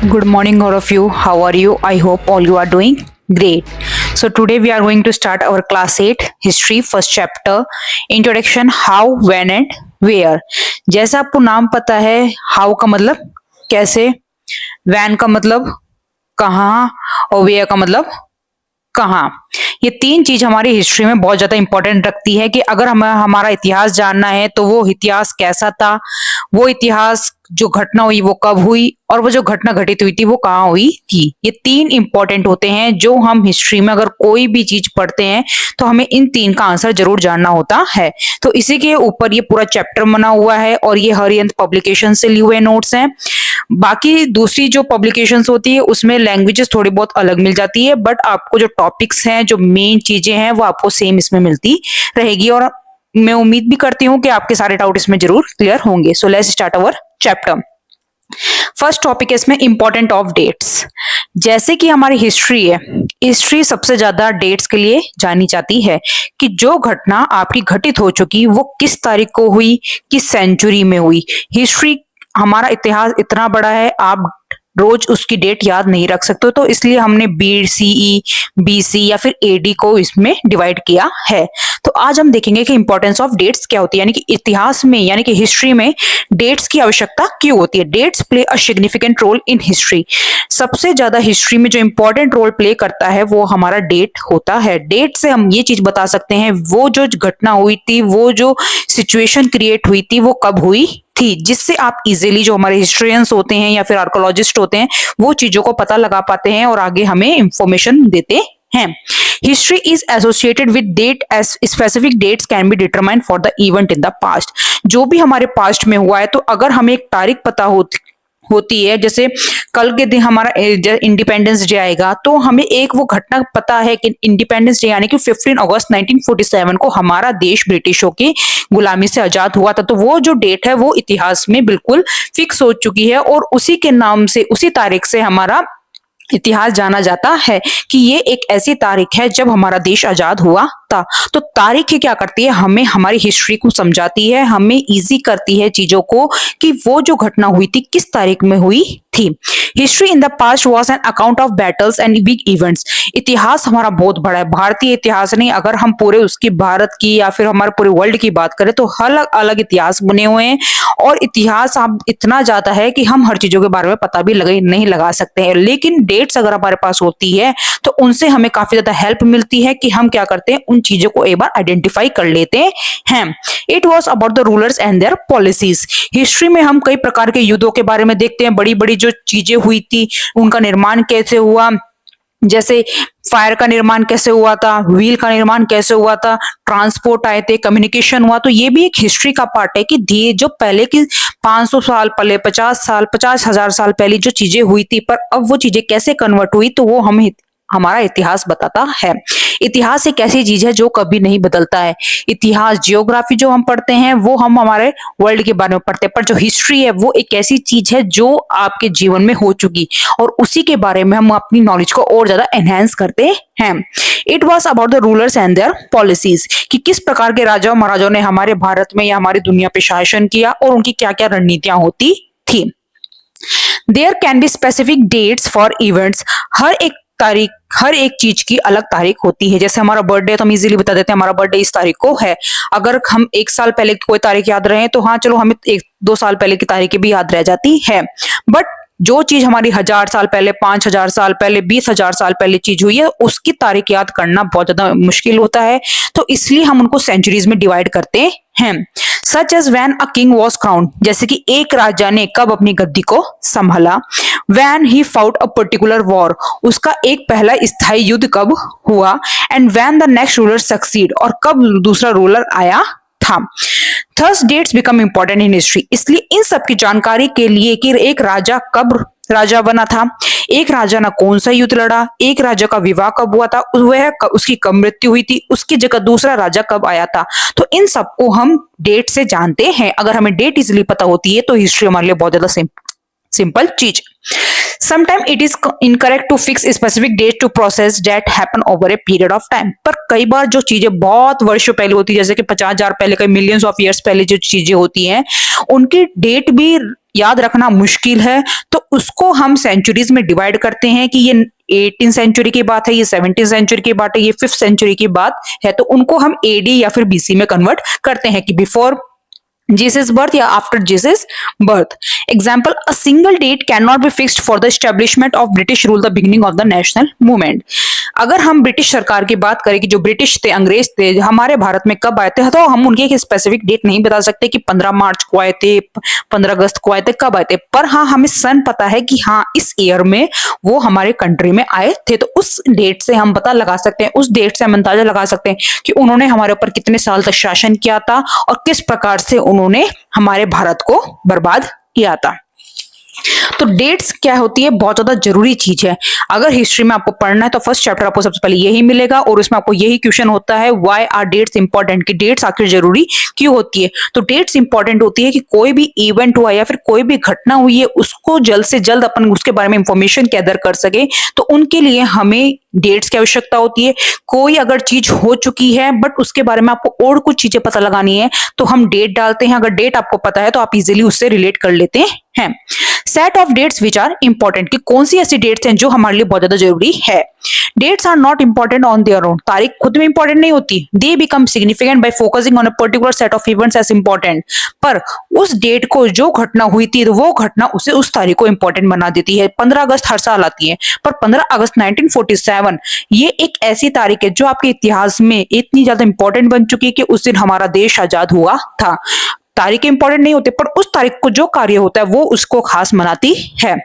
Good morning, all of you. How are you? I hope all you are doing great. So, today we are going to start our class 8 history first chapter introduction how, when, and where. जैसा आपको नाम पता है, how का मतलब कैसे, when का मतलब कहाँ और where का मतलब कहाँ। ये तीन चीज हमारी हिस्ट्री में बहुत ज्यादा इंपॉर्टेंट रखती है कि अगर हमें हमारा इतिहास जानना है तो वो इतिहास कैसा था, वो इतिहास जो घटना हुई वो कब हुई और वो जो घटना घटित हुई थी वो कहाँ हुई थी। ये तीन इंपॉर्टेंट होते हैं जो हम हिस्ट्री में अगर कोई भी चीज पढ़ते हैं तो हमें इन तीन का आंसर जरूर जानना होता है। तो इसी के ऊपर ये पूरा चैप्टर बना हुआ है और ये हरियंत पब्लिकेशन से लिए हुए नोट्स हैं। बाकी दूसरी जो पब्लिकेशंस होती है उसमें लैंग्वेजेस थोड़ी बहुत अलग मिल जाती है, बट आपको जो टॉपिक्स हैं, जो मेन चीजें हैं, वो आपको सेम इसमें मिलती रहेगी और मैं उम्मीद भी करती हूँ कि आपके सारे डाउट इसमें जरूर क्लियर होंगे। So let's start our chapter. First topic है इसमें इंपॉर्टेंट ऑफ डेट्स। जैसे कि हमारी हिस्ट्री है, हिस्ट्री सबसे ज्यादा डेट्स के लिए जानी जाती है कि जो घटना आपकी घटित हो चुकी वो किस तारीख को हुई, किस सेंचुरी में हुई। हिस्ट्री, हमारा इतिहास इतना बड़ा है, आप रोज उसकी डेट याद नहीं रख सकते, तो इसलिए हमने BCE, BC या फिर AD को इसमें डिवाइड किया है। तो आज हम देखेंगे कि इंपॉर्टेंस ऑफ डेट्स क्या होती है, यानी कि इतिहास में यानी कि हिस्ट्री में डेट्स की आवश्यकता क्यों होती है। Dates play a significant role in history. सबसे ज्यादा हिस्ट्री में जो इंपॉर्टेंट रोल प्ले करता है वो हमारा डेट होता है। डेट से हम ये चीज बता सकते हैं वो जो घटना हुई थी, वो जो सिचुएशन क्रिएट हुई थी वो कब हुई थी, जिससे आप इजीली, जो हमारे हिस्ट्रियंस होते हैं या फिर आर्कोलॉजिस्ट होते हैं, वो चीजों को पता लगा पाते हैं और आगे हमें इंफॉर्मेशन देते हैं। History is associated with date as specific dates can be determined for the event in the past. जो भी हमारे पास्ट में हुआ है, तो अगर हमें एक तारीख पता होती है, जैसे कल के दिन हमारा इंडिपेंडेंस डे आएगा, तो हमें एक वो घटना पता है कि इंडिपेंडेंस डे यानी कि 15 अगस्त 1947 को हमारा देश ब्रिटिशों की गुलामी से आजाद हुआ था। तो वो जो डेट है वो इतिहास में बिल्कुल फिक्स हो चुकी है और उसी के नाम से, उसी तारीख से हमारा इतिहास जाना जाता है कि ये एक ऐसी तारीख है जब हमारा देश आजाद हुआ था। तो तारीख क्या करती है, हमें हमारी हिस्ट्री को समझाती है, हमें इजी करती है चीजों को कि वो जो घटना हुई थी किस तारीख में हुई थी। History in the past was an account of battles and big events. इतिहास हमारा बहुत बड़ा है, भारतीय इतिहास नहीं, अगर हम पूरे उसकी भारत की या फिर हमारे पूरे वर्ल्ड की बात करें तो अलग अलग इतिहास बने हुए हैं और इतिहास आप इतना ज्यादा है कि हम हर चीजों के बारे में पता भी नहीं लगा सकते हैं। लेकिन डेट्स अगर हमारे पास होती है तो उनसे हमें काफी ज्यादा हेल्प मिलती है कि हम क्या करते हैं, उन चीजों को एक बार आइडेंटिफाई कर लेते हैं। It was about the rulers and there policies. History में हम कई प्रकार के युद्धों के बारे में देखते हैं, बड़ी बड़ी जो चीजें हुई थी उनका निर्माण कैसे हुआ, जैसे फायर का निर्माण कैसे हुआ था, व्हील का निर्माण कैसे हुआ था, ट्रांसपोर्ट आए थे, कम्युनिकेशन हुआ। तो ये भी एक हिस्ट्री का पार्ट है कि जो पहले की 500 साल पहले, 50,000 साल पहले जो चीजें हुई थी, पर अब वो चीजें कैसे कन्वर्ट हुई, तो वो हमें हमारा इतिहास बताता है। इतिहास एक ऐसी चीज है जो कभी नहीं बदलता है। इतिहास, जियोग्राफी जो हम पढ़ते हैं वो हम हमारे वर्ल्ड के बारे में पढ़ते हैं, पर जो हिस्ट्री है वो एक ऐसी चीज है जो आपके जीवन में हो चुकी और उसी के बारे में हम अपनी नॉलेज को और ज्यादा एनहेंस करते हैं। It was about the rulers and there policies, कि किस प्रकार के राजाओं महाराजाओं ने हमारे भारत में या हमारी दुनिया पे शासन किया और उनकी क्या क्या रणनीतियां होती थी। There can be specific dates for events. हर एक चीज की अलग तारीख होती है। जैसे हमारा बर्थडे तो हम इजीली बता देते हैं, हमारा बर्थडे इस तारीख को है। अगर हम 1 साल पहले की कोई तारीख याद रहे तो हाँ चलो, हमें 1-2 साल पहले की तारीखें भी याद रह जाती है। बट जो चीज हमारी 1000 साल पहले, 5000 साल पहले, 20,000 साल पहले चीज हुई है, उसकी तारीख याद करना बहुत ज्यादा मुश्किल होता है। तो इसलिए हम उनको सेंचुरीज में डिवाइड करते हैं। Such as when a king was crowned, जैसे कि एक राजा ने कब अपनी गद्दी को संभाला। When he fought a particular war, उसका एक पहला स्थायी युद्ध कब हुआ। And when the next ruler succeed, और कब दूसरा रूलर आया था। Thus dates become important in history, इसलिए इन सब की जानकारी के लिए कि एक राजा कब राजा बना था, एक राजा ने कौन सा युद्ध लड़ा, एक राजा का विवाह कब हुआ था, उसकी कब मृत्यु हुई थी, उसकी जगह दूसरा राजा कब आया था, तो इन सबको हम डेट से जानते हैं। अगर हमें डेट इजिली पता होती है तो हिस्ट्री हमारे लिए बहुत ज्यादा सिंपल चीज। Sometimes it is incorrect to fix a specific date to process that happen over a period of time. पर कई बार जो चीजें बहुत वर्षों पहले होती है, जैसे कि 50,000 पहले, कई मिलियंस ऑफ ईयर्स पहले जो चीजें होती हैं, उनकी डेट भी याद रखना मुश्किल है, तो उसको हम सेंचुरीज में डिवाइड करते हैं कि ये 18 सेंचुरी की बात है, ये 17 सेंचुरी की बात है, ये 5th सेंचुरी की बात है, तो उनको हम एडी या फिर बीसी में कन्वर्ट करते हैं कि बिफोर Jesus birth या after Jesus birth. Example, a single date cannot be fixed for the establishment of British rule, the beginning of the national movement. अगर हम ब्रिटिश सरकार की बात करें कि जो ब्रिटिश थे, अंग्रेज थे, हमारे भारत में कब आए थे, तो हम उनकी एक स्पेसिफिक डेट नहीं बता सकते कि 15 मार्च को आए थे, 15 अगस्त को आए थे, कब आए थे, पर हाँ हमें सन पता है कि हाँ इस ईयर में वो हमारे कंट्री में आए थे, तो उस डेट से हम पता लगा सकते हैं, उस डेट से हम अंदाजा लगा सकते हैं कि उन्होंने हमारे ऊपर कितने साल तक शासन किया था और किस प्रकार से उन्होंने हमारे भारत को बर्बाद किया था। तो डेट्स क्या होती है, बहुत ज्यादा जरूरी चीज है। अगर हिस्ट्री में आपको पढ़ना है तो फर्स्ट चैप्टर आपको सबसे पहले यही मिलेगा और उसमें आपको यही क्वेश्चन होता है, व्हाई आर डेट्स इंपॉर्टेंट, कि डेट्स आखिर जरूरी क्यों होती है। तो डेट्स इंपॉर्टेंट होती है कि कोई भी इवेंट हुआ या फिर कोई भी घटना हुई है, उसको जल्द से जल्द अपन उसके बारे में इंफॉर्मेशन गैदर कर सके, तो उनके लिए हमें डेट्स की आवश्यकता होती है। कोई अगर चीज हो चुकी है बट उसके बारे में आपको और कुछ चीजें पता लगानी है, तो हम डेट डालते हैं। अगर डेट आपको पता है तो आप इजीली उससे रिलेट कर लेते हैं। Set of dates which are important, कि कौन सी ऐसी डेट्स हैं जो हमारे लिए बहुत ज्यादा जरूरी है। Dates are not important on their own, तारीख खुद में इंपॉर्टेंट नहीं होती। They become significant by focusing on a particular set of events as important, पर उस डेट को जो घटना हुई थी तो वो घटना उसे उस तारीख को इंपॉर्टेंट बना देती है। 15 अगस्त हर साल आती है, पर 15 अगस्त 1947 ये एक ऐसी तारीख है जो आपके इतिहास में इतनी ज्यादा इंपॉर्टेंट बन चुकी है कि उस दिन हमारा देश आजाद हुआ था। तारीखें इंपॉर्टेंट नहीं होते, पर उस तारीख को जो कार्य होता है वो उसको खास मनाती है।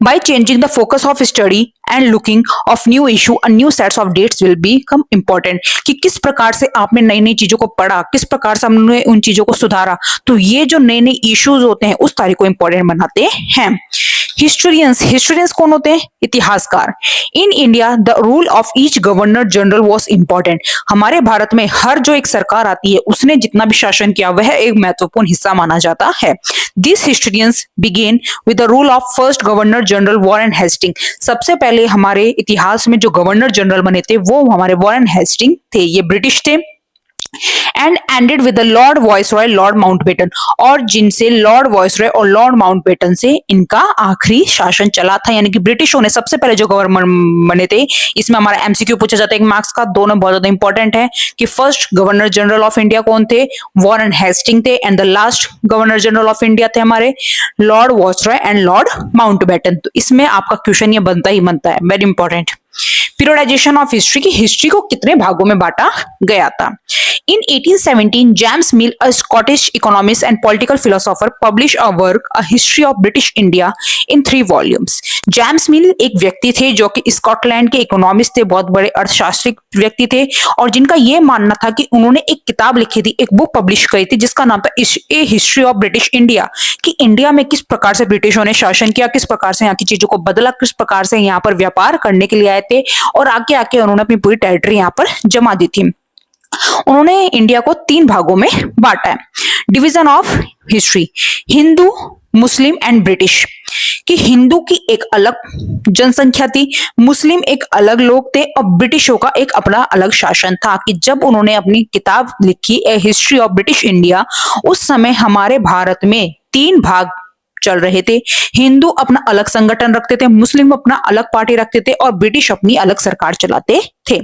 By changing the focus of study and looking of new issue, a new sets of dates will become important. कि किस प्रकार से आपने नई नई चीजों को पढ़ा, किस प्रकार से हमने उन चीजों को सुधारा, तो ये जो नए नए इश्यूज होते हैं उस तारीख को इंपॉर्टेंट बनाते हैं। हिस्टोरियंस कौन होते हैं? इतिहासकार। In India the rule of each governor general was important. हमारे भारत में हर जो एक सरकार आती है उसने जितना भी शासन किया वह एक महत्वपूर्ण हिस्सा माना जाता है। This historians begin with the rule of first governor general Warren Hastings. सबसे पहले हमारे इतिहास में जो गवर्नर जनरल बने थे वो हमारे वॉरेन हेस्टिंग थे, ये ब्रिटिश थे। And ended with the Lord viceroy Lord Mountbatten, और जिनसे लॉर्ड वाइसरॉय और लॉर्ड माउंटबेटन से इनका आखिरी शासन चला था। यानी कि ब्रिटिशों ने सबसे पहले जो गवर्नर बने थे, इसमें हमारा एमसीक्यू पूछा जाता है एक मार्क्स का, दोनों बहुत ज्यादा इंपॉर्टेंट है कि first governor general of India कौन थे? वॉरेन हेस्टिंग थे। And the last governor general of India थे हमारे Lord viceroy and Lord Mountbatten. तो इसमें आपका क्वेश्चन ये बनता ही बनता है, very important. Periodisation of history, की हिस्ट्री को कितने भागों में बांटा गया था। In 1817, James Mill, a Scottish economist and political philosopher, published a work, A History of British India, in 3 volumes. James मिल एक व्यक्ति थे जो कि स्कॉटलैंड के इकोनॉमिस्ट थे, बहुत बड़े अर्थशास्त्री व्यक्ति थे, और जिनका यह मानना था कि उन्होंने एक किताब लिखी थी, एक बुक पब्लिश करी थी जिसका नाम था ए हिस्ट्री ऑफ ब्रिटिश इंडिया, कि इंडिया में किस प्रकार से ब्रिटिशों ने शासन किया, किस प्रकार से यहाँ की चीजों को बदला, किस प्रकार से यहाँ पर व्यापार करने के लिए आए थे और आगे आके उन्होंने अपनी पूरी टेरिटरी यहाँ पर जमा दी थी। उन्होंने इंडिया को 3 भागों में बांटा है। Division of history, Hindu, Muslim and British, कि हिंदू की एक अलग जनसंख्या थी, मुस्लिम एक अलग लोग थे और ब्रिटिशों का एक अपना अलग शासन था। कि जब उन्होंने अपनी किताब लिखी ए हिस्ट्री ऑफ ब्रिटिश इंडिया, उस समय हमारे भारत में 3 भाग चल रहे थे। हिंदू अपना अलग संगठन रखते थे, मुस्लिम अपना अलग पार्टी रखते थे और ब्रिटिश अपनी अलग सरकार चलाते थे।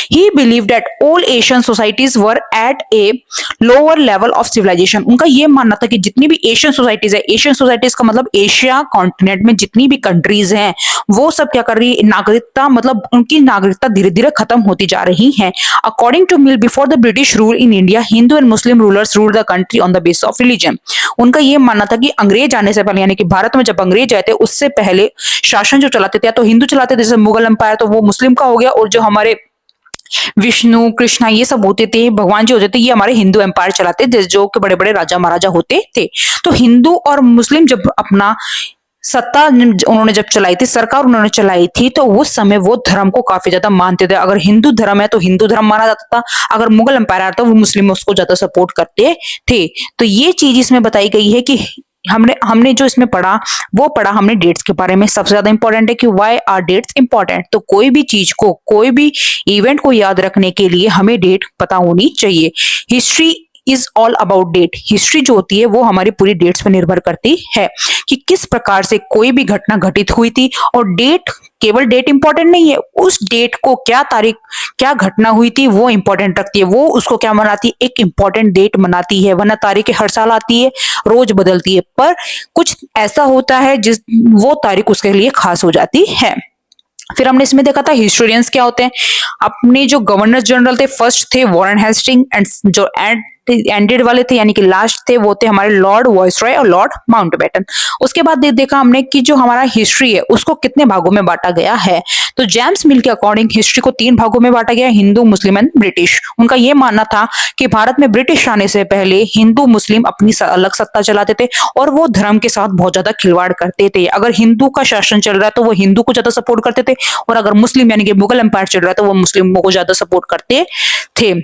He believed that all Asian societies were at a lower level of civilization. उनका ये मानना था कि जितनी भी एशियन सोसाइटीज है, एशियन सोसाइटीज का मतलब एशिया कॉन्टिनेंट में जितनी भी कंट्रीज हैं वो सब क्या कर रही है, नागरिकता मतलब उनकी नागरिकता धीरे धीरे खत्म होती जा रही है। According to Mill, before the British rule in India, Hindu and Muslim rulers rule the country on the basis of religion. उनका ये मानना था कि अंग्रेज आने से पहले, यानी कि भारत में जब अंग्रेज आए थे उससे पहले शासन जो चलाते थे या तो हिंदू चलाते थे, जैसे मुगल एम्पायर, तो वो मुस्लिम का हो गया, और जो हमारे विष्णु कृष्णा ये सब होते थे, भगवान जी होते थे, ये हमारे हिंदू एम्पायर चलाते थे, जो कि बड़े बड़े राजा महाराजा होते थे। तो हिंदू और मुस्लिम जब अपना सत्ता उन्होंने जब चलाई थी, सरकार उन्होंने चलाई थी, तो उस समय वो धर्म को काफी ज्यादा मानते थे। अगर हिंदू धर्म है तो हिंदू धर्म माना जाता था, अगर मुगल एम्पायर आता वो मुस्लिम उसको ज्यादा सपोर्ट करते थे। तो ये चीज इसमें बताई गई है कि हमने जो इसमें पढ़ा वो पढ़ा हमने डेट्स के बारे में। सबसे ज्यादा इंपॉर्टेंट है कि व्हाई आर डेट्स इंपॉर्टेंट। तो कोई भी चीज को, कोई भी इवेंट को याद रखने के लिए हमें डेट पता होनी चाहिए। History is all about date. History जो होती है वो हमारी पूरी डेट्स पर निर्भर करती है कि किस प्रकार से कोई भी घटना घटित हुई थी। और डेट, केवल डेट इंपॉर्टेंट नहीं है, उस डेट को क्या तारीख, क्या घटना हुई थी वो इंपॉर्टेंट रखती है। वो उसको क्या मनाती है, एक इंपॉर्टेंट डेट मनाती है। वरना तारीखें हर साल आती है, रोज बदलती है, पर कुछ ऐसा होता है जिस वो तारीख उसके लिए खास हो जाती है। फिर हमने इसमें देखा था हिस्टोरियंस क्या होते हैं। अपने जो गवर्नर जनरल थे, फर्स्ट थे वॉरेन हेस्टिंग, एंड जो एंडेड वाले थे यानी कि लास्ट थे वो थे हमारे लॉर्ड वायसरॉय और लॉर्ड माउंटबेटन। उसके बाद देखा हमने कि जो हमारा हिस्ट्री है उसको कितने भागों में बांटा गया है। तो जेम्स मिल के अकॉर्डिंग हिस्ट्री को 3 भागों में बांटा गया, हिंदू, मुस्लिम एंड ब्रिटिश। उनका यह मानना था कि भारत में ब्रिटिश आने से पहले हिंदू मुस्लिम अपनी अलग सत्ता चलाते थे और वो धर्म के साथ बहुत ज्यादा खिलवाड़ करते थे। अगर हिंदू का शासन चल रहा है तो वो हिंदू को ज्यादा सपोर्ट करते थे, और अगर मुस्लिम यानी कि मुगल एम्पायर चल रहा है तो वो मुस्लिमों को ज्यादा सपोर्ट करते थे।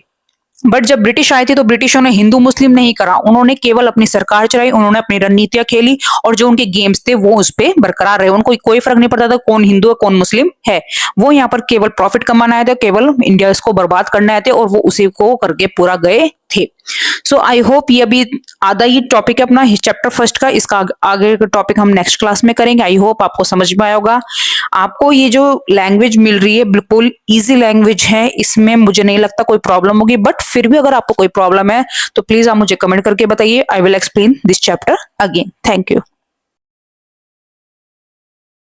बट जब ब्रिटिश आए थे तो ब्रिटिशों ने हिंदू मुस्लिम नहीं करा, उन्होंने केवल अपनी सरकार चलाई, उन्होंने अपनी रणनीतियां खेली, और जो उनके गेम्स थे वो उस पर बरकरार रहे। उनको कोई फर्क नहीं पड़ता था कौन हिंदू है कौन मुस्लिम है। वो यहाँ पर केवल प्रॉफिट कमाना आए थे, केवल इंडिया को बर्बाद करने आए थे, और वो उसी को करके पूरा गए थे। सो आई होप ये अभी आधा ही टॉपिक है अपना चैप्टर फर्स्ट का, इसका आगे का टॉपिक हम नेक्स्ट क्लास में करेंगे। आई होप आपको समझ में आया होगा। आपको ये जो लैंग्वेज मिल रही है बिल्कुल इजी लैंग्वेज है, इसमें मुझे नहीं लगता कोई प्रॉब्लम होगी। बट फिर भी अगर आपको कोई प्रॉब्लम है तो प्लीज आप मुझे कमेंट करके बताइए। I will explain this chapter again. Thank you.